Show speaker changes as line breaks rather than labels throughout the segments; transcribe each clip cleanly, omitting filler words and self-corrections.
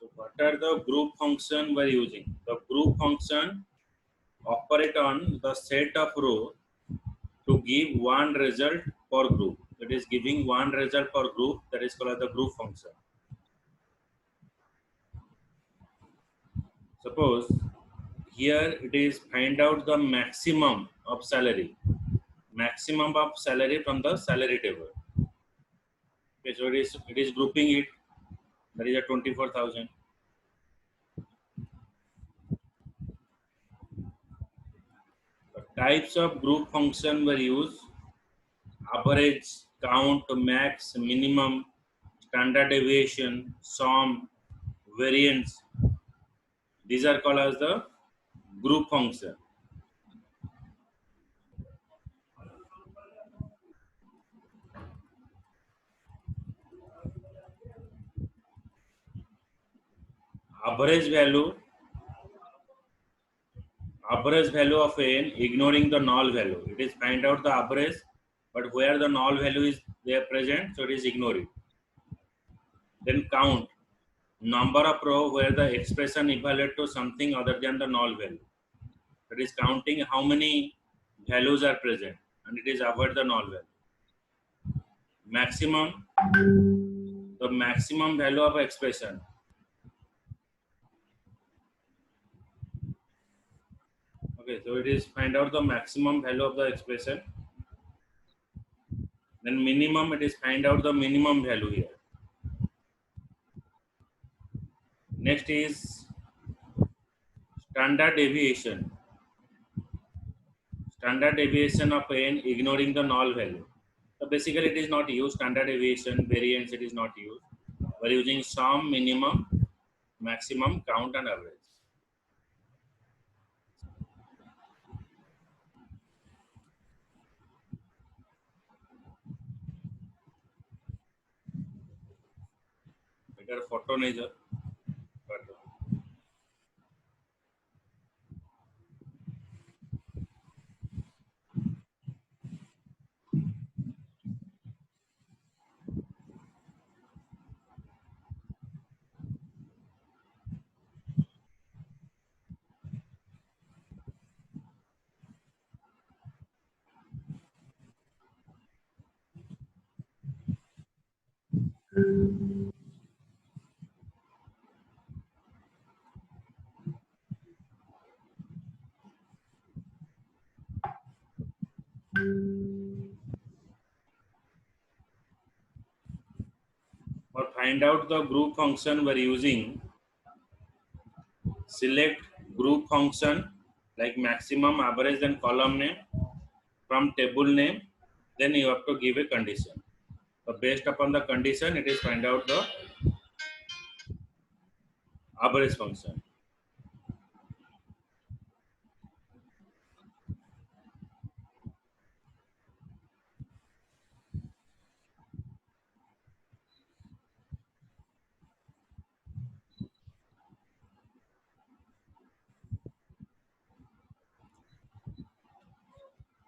So what are the group function we're using? The group function operate on the set of row to give one result per group. That is giving one result per group. That is called the group function. Suppose here it is find out the maximum of salary from the salary table. Okay, so it is grouping it. That is a 24,000. The types of group function were used: average, count, max, minimum, standard deviation, sum, variance. These are called as the group function. Average value of n ignoring the null value. It is find out the average, but where the null value is there present, so it is ignored. Then count, number of row where the expression evaluate to something other than the null value. That is counting how many values are present, and it is avoid the null value. Maximum, the maximum value of expression. Okay, so it is find out the maximum value of the expression. Then minimum, it is find out the minimum value here. Next is standard deviation. Standard deviation of n ignoring the null value. So basically it is not used. Standard deviation, variance, it is not used. We are using sum, minimum, maximum, count and average. Better photo nahi sir. For find out the group function, we are using select group function like maximum, average, and column name from table name. Then you have to give a condition. So based upon the condition, it is find out the average function.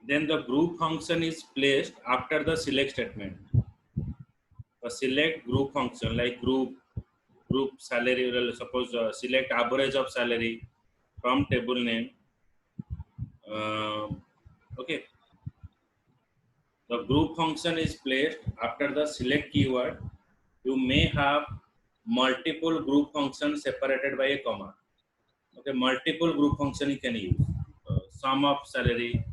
Then the group function is placed after the select statement. The select group function like group salary. Suppose select average of salary from table name. Okay. The group function is placed after the select keyword. You may have multiple group functions separated by a comma. Okay, multiple group function you can use. Sum of salary,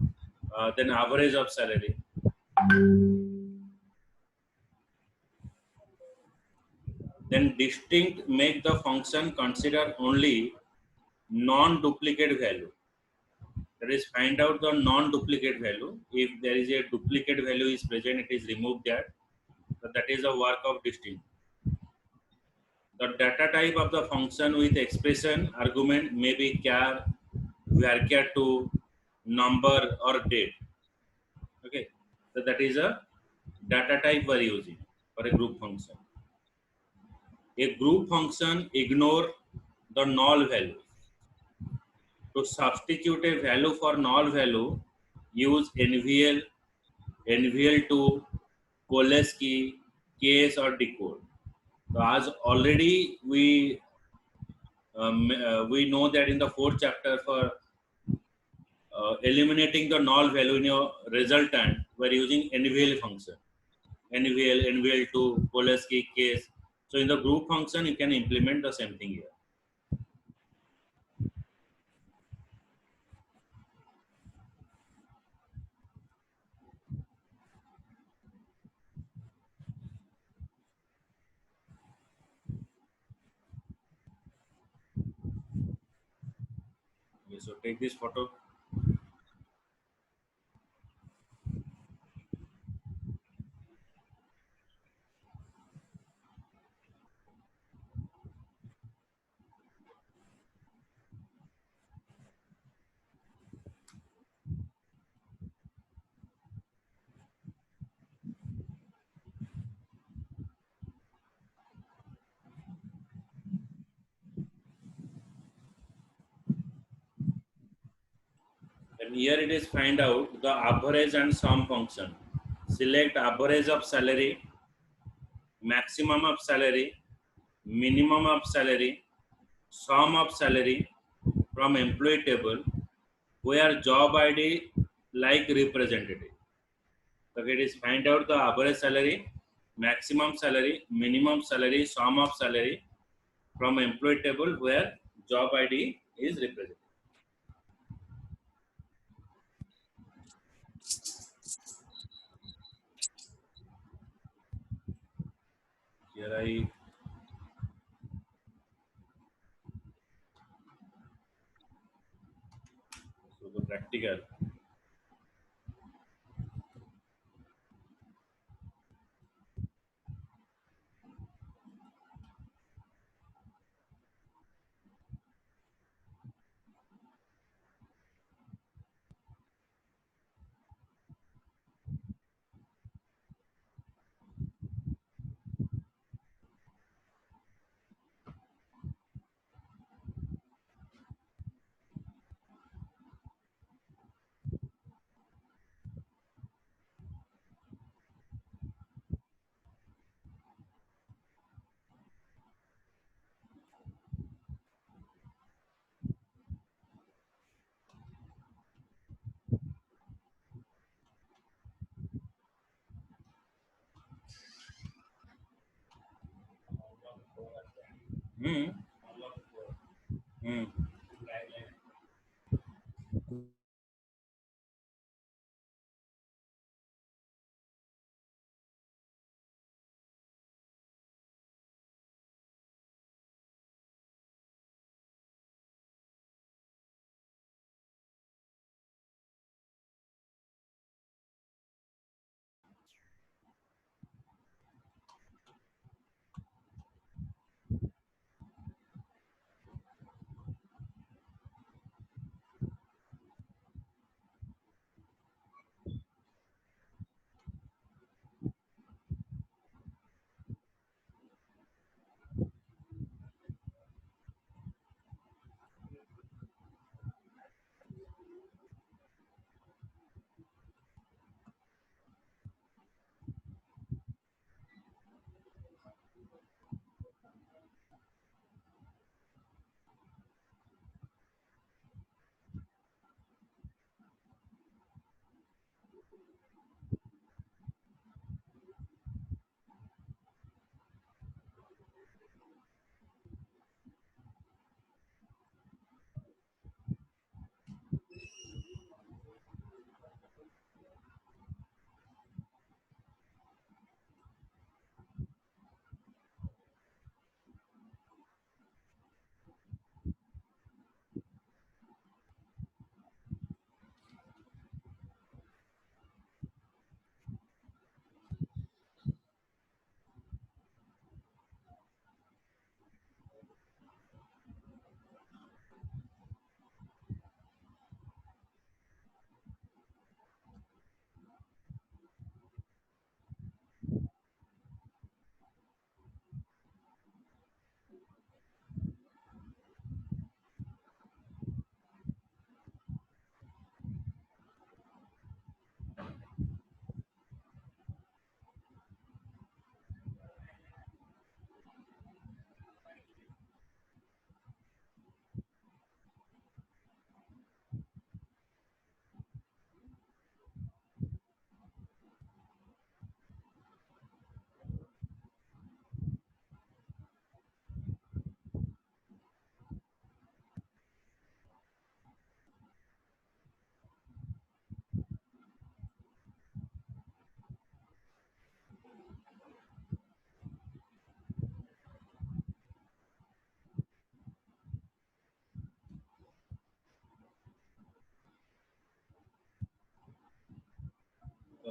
then average of salary. Then distinct make the function consider only non-duplicate value. That is find out the non-duplicate value. If there is a duplicate value is present, it is removed that. So that is a work of distinct. The data type of the function with expression argument may be char, varchar2, number or date. Okay, so that is a data type we are using for a group function. A group function ignore the null value. To substitute a value for null value, use NVL, NVL2, Cholesky, case or decode. So as already we we know that in the fourth chapter for eliminating the null value in your resultant, we're using NVL function. NVL, NVL2, Polesky case. So in the group function, you can implement the same thing here. Okay, so take this photo. And here it is find out the average and sum function. Select average of salary, maximum of salary, minimum of salary, sum of salary from employee table where job ID like representative. So it is find out the average salary, maximum salary, minimum salary, sum of salary from employee table where job ID is represented. Here I so the practical. Hmm. Hmm.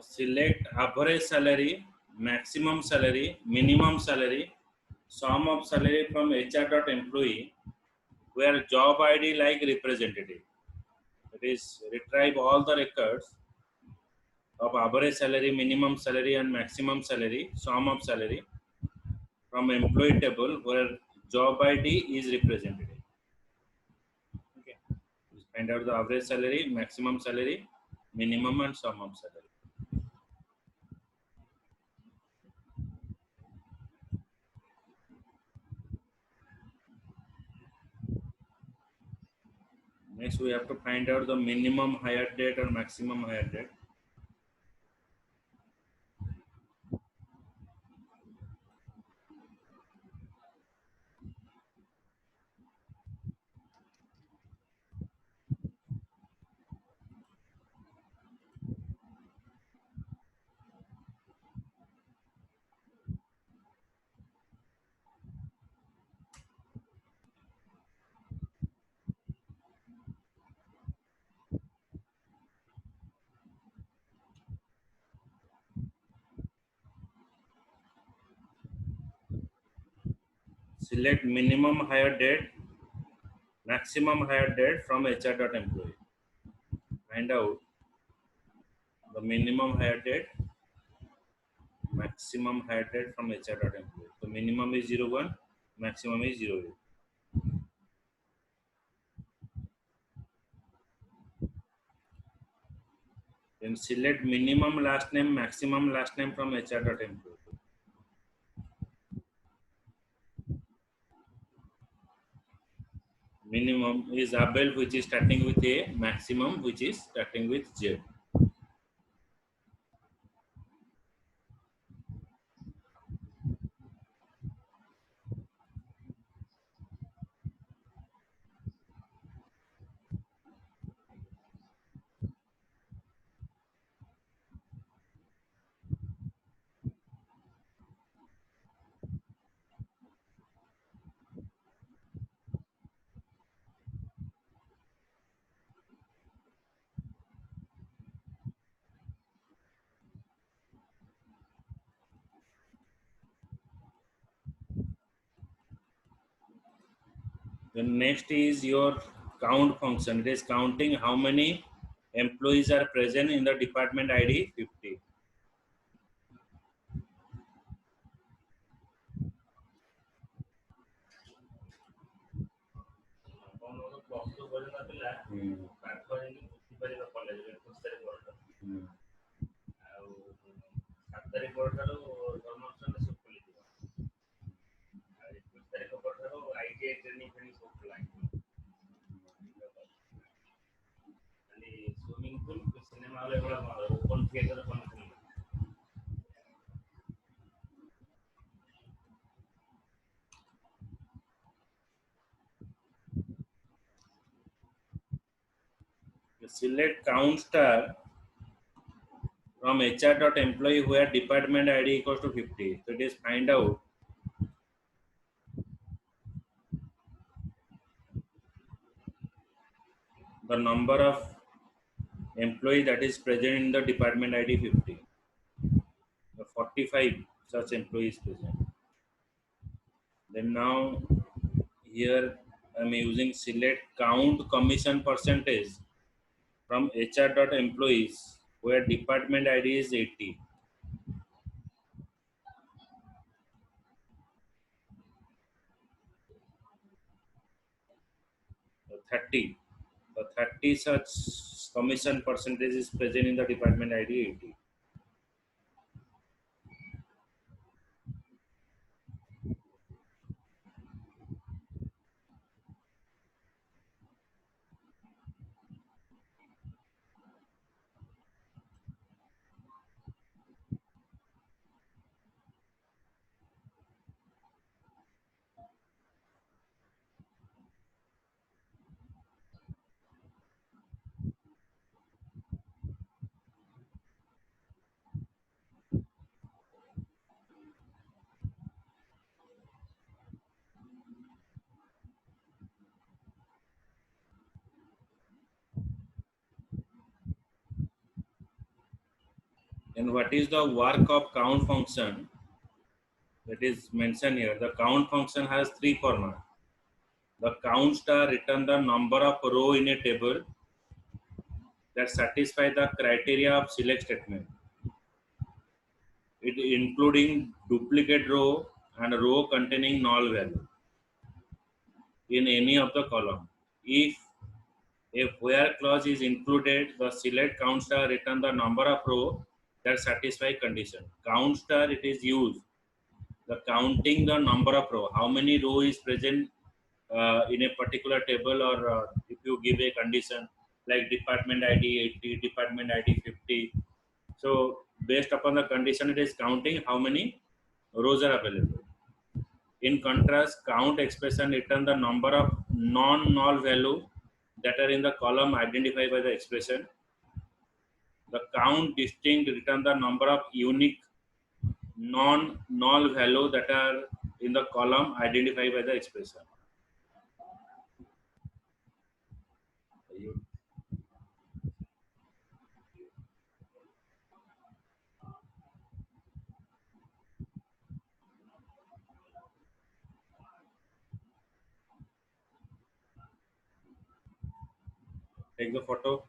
select average salary, maximum salary, minimum salary, sum of salary from HR.employee where job ID like representative. That is, retrieve all the records of average salary, minimum salary, and maximum salary, sum of salary from employee table where job ID is representative. Okay. Find out the average salary, maximum salary, minimum, and sum of salary. Next, we have to find out the minimum hire date or maximum hire date. Select minimum hire date, maximum hire date from HR.employee. Find out the minimum hire date, maximum hire date from HR.employee. The minimum is 01, maximum is 08. Then select minimum last name, maximum last name from HR.employee. Minimum is Abel, which is starting with A, maximum, which is starting with Z. Then next is your count function. It is counting how many employees are present in the department ID 50. Hmm. Hmm. Select count star from HR.employee where department ID equals to 50. So it is find out the number of employee that is present in the department ID 50. The 45 such employees present. Then now here I am using select count commission percentage from HR.employees where department ID is 80. So 30. The 30 such commission percentage is present in the department ID 80. And what is the work of count function that is mentioned here? The count function has three formats. The count star return the number of row in a table that satisfy the criteria of select statement. It including duplicate row and row containing null value in any of the column. If a where clause is included, the select count star return the number of row that satisfy condition. Count star it is used the counting the number of row, how many row is present in a particular table, or if you give a condition like department id 80, department id 50. So based upon the condition, it is counting how many rows are available. In contrast, count expression return the number of non-null value that are in the column identified by the expression. The count distinct return the number of unique non-null value that are in the column identified by the expression. You take the photo.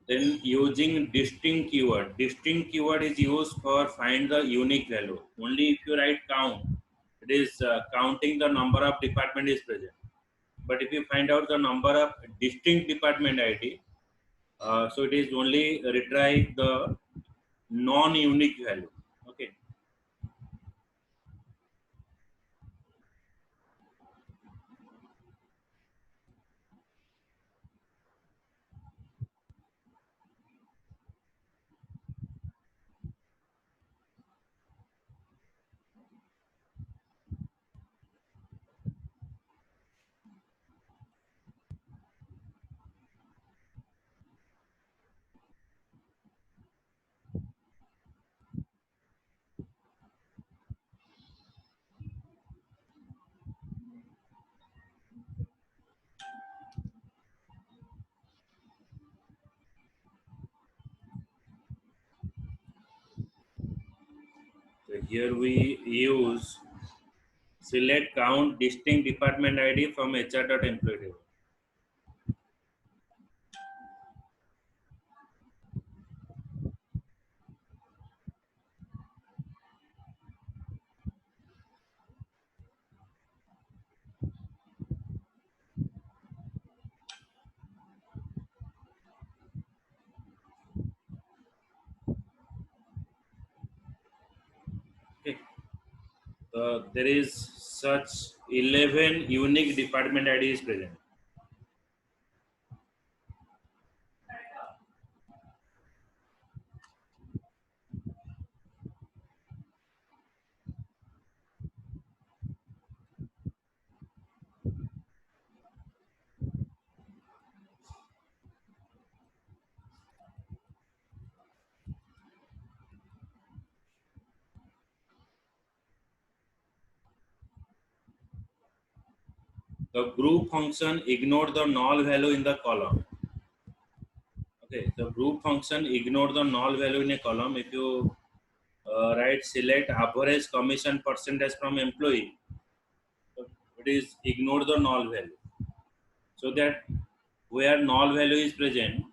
Then using distinct keyword. Distinct keyword is used for find the unique value. Only if you write count, it is counting the number of department is present. But if you find out the number of distinct department ID, so it is only retrieve the non-unique value. Okay. So here we use select count distinct department ID from HR.employee table. Okay. There is such 11 unique department IDs present. The group function ignore the null value in the column. Okay, the group function ignore the null value in a column. If you write select average commission percentage from employee, so it is ignore the null value. So that where null value is present,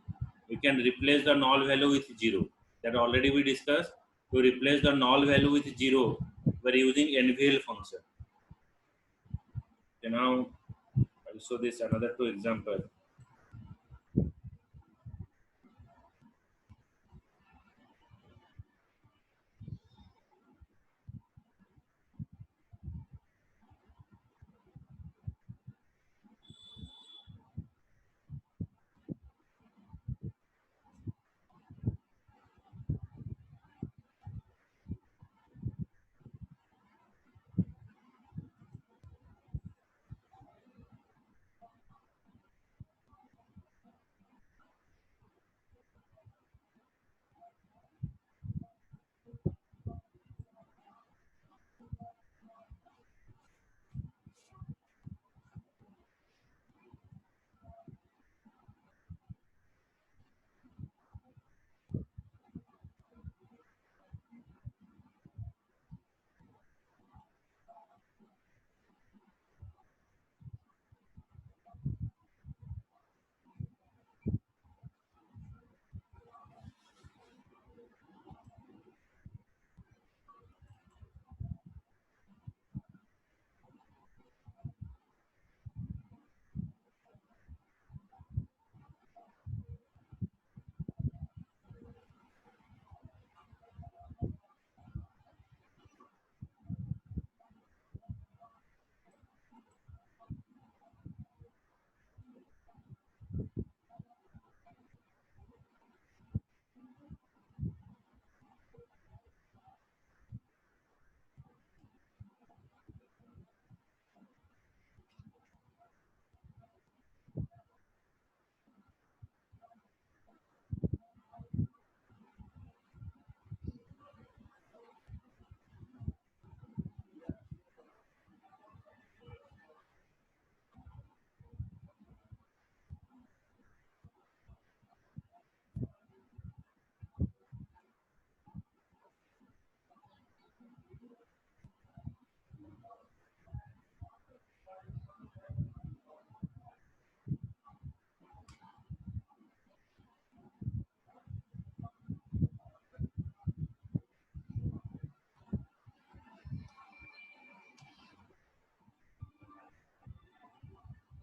we can replace the null value with 0. That already we discussed. To replace the null value with 0, we are using NVL function. Okay, now I'll show this another two example.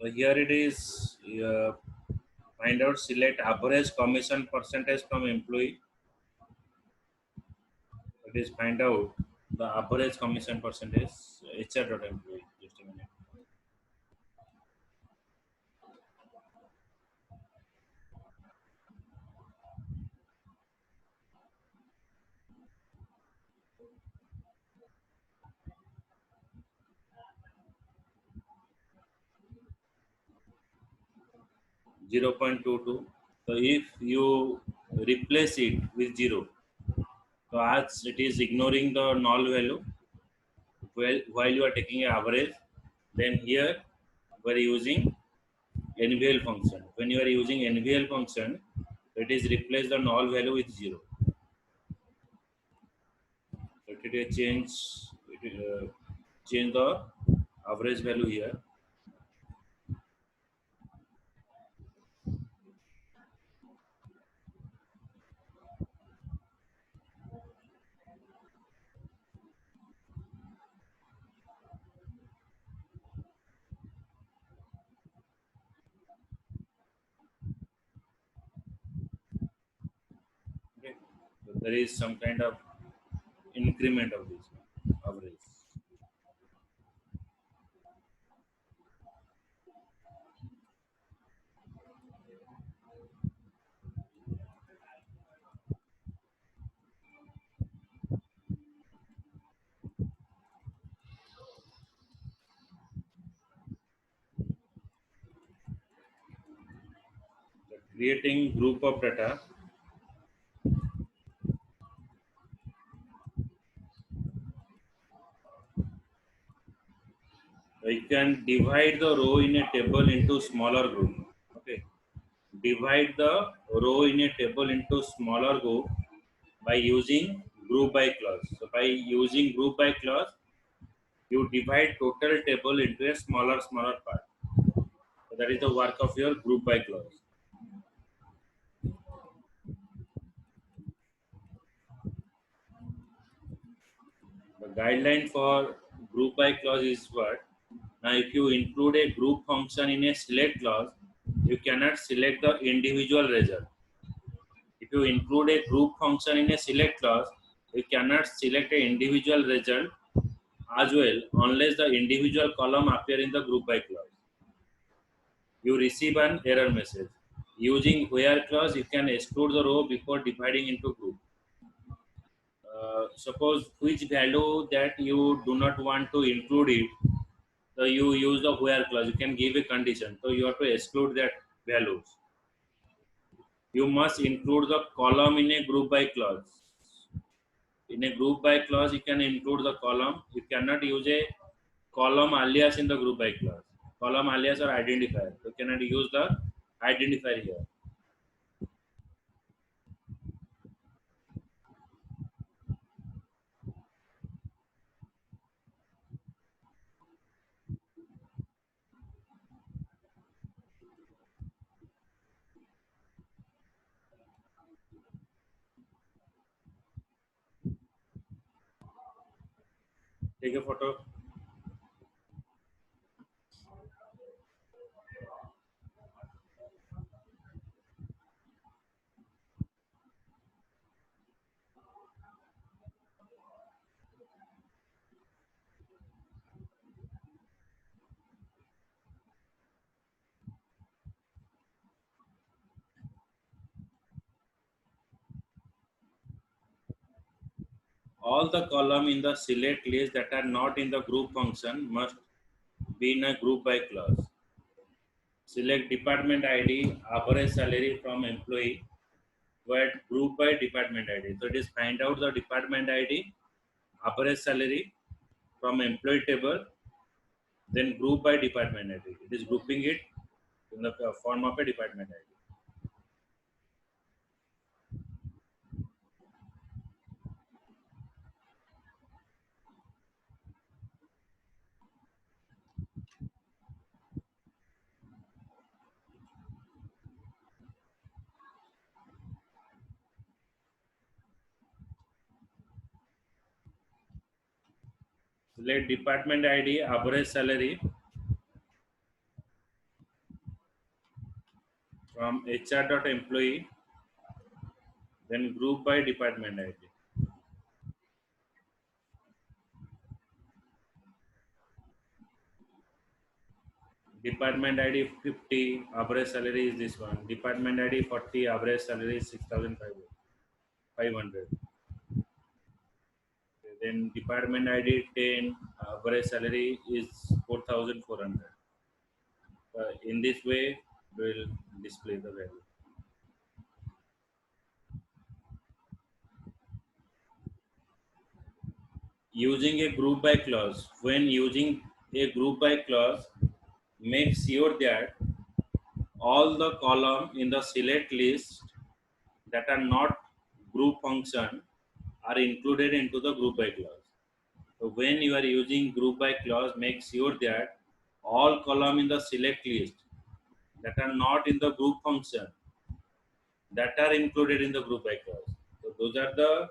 So here it is. Find out, select average commission percentage from employee. It is find out the average commission percentage. HR.employee. Just a minute. 0.22. So if you replace it with 0, so as it is ignoring the null value, while you are taking an average, then here we are using NVL function. When you are using NVL function, it is replace the null value with 0. So it will change the average value here. Okay. So there is some kind of increment of this average. So creating group of data, you can divide the row in a table into smaller group. Okay. Divide the row in a table into smaller group by using group by clause. So by using group by clause, you divide total table into a smaller part. So that is the work of your group by clause. The guideline for group by clause is what? Now, if you include a group function in a select clause, you cannot select the individual result. If you include a group function in a select clause, you cannot select an individual result as well unless the individual column appear in the group by clause. You receive an error message. Using where clause, you can exclude the row before dividing into group. Suppose which value that you do not want to include it, so you use the where clause. You can give a condition, so you have to exclude that values. You must include the column in a group by clause. In a group by clause, you can include the column. You cannot use a column alias in the group by clause. Column alias or identifier. You cannot use the identifier here. Take a photo. All the column in the select list that are not in the group function must be in a group by clause. Select department ID, average salary from employee, but group by department ID. So it is find out the department ID, average salary from employee table, then group by department ID. It is grouping it in the form of a department ID. Select department ID, average salary, from HR.employee, then group by department ID. Department ID 50, average salary is this one. Department ID 40, average salary is 6,500. Then department ID 10, average salary is 4,400. In this way, we will display the value. Using a group by clause. When using a group by clause, make sure that all the column in the select list that are not group function are included into the group by clause. So when you are using group by clause, make sure that all column in the select list that are not in the group function that are included in the group by clause. So those are the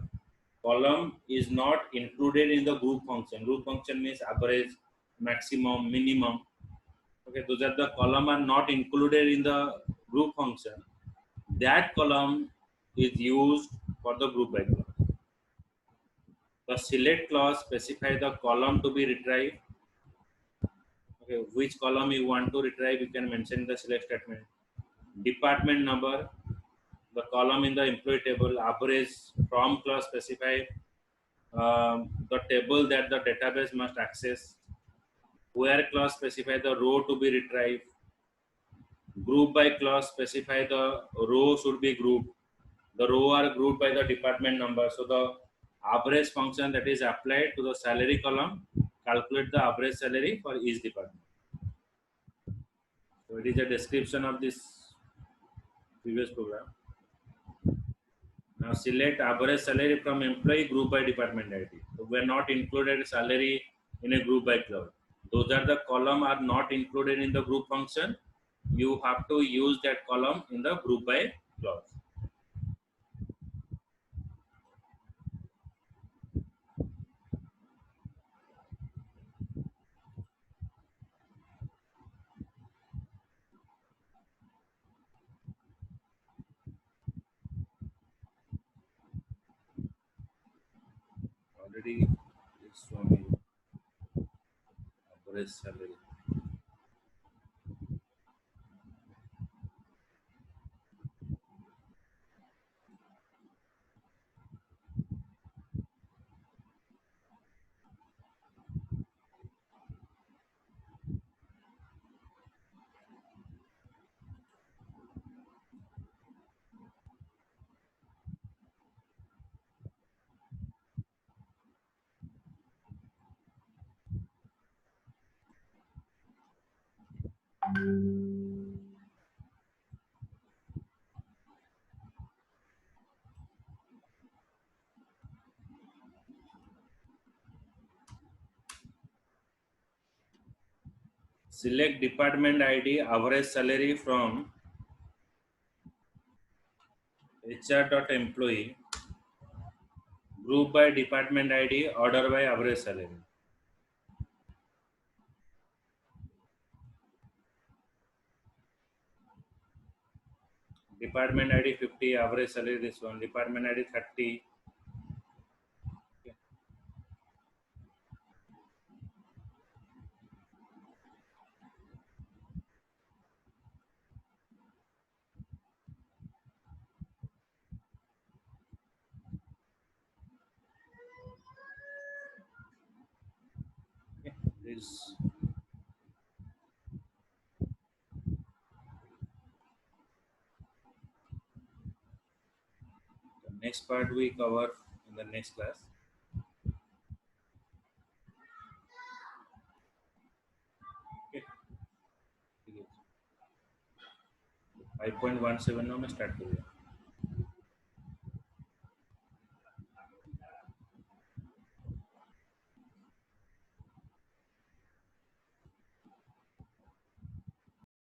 column is not included in the group function. Group function means average, maximum, minimum. Okay, those are the column are not included in the group function. That column is used for the group by clause. The select clause specify the column to be retrieved. Okay, which column you want to retrieve, you can mention the select statement. Department number, the column in the employee table. Average from clause specify the table that the database must access. Where clause specify the row to be retrieved. Group by clause specify the row should be grouped. The row are grouped by the department number. So the average function that is applied to the salary column calculate the average salary for each department. So it is a description of this previous program. Now select average salary from employee group by department ID. So we are not included salary in a group by clause. Those are the column are not included in the group function. You have to use that column in the group by clause. Already it's showing average salary. Select department ID average salary from HR.employee group by department ID order by average salary. Department ID 50 average salary this one. Department ID 30. Okay. This the next part we cover in the next class. Okay. 5.17 now मैं start करूँगा.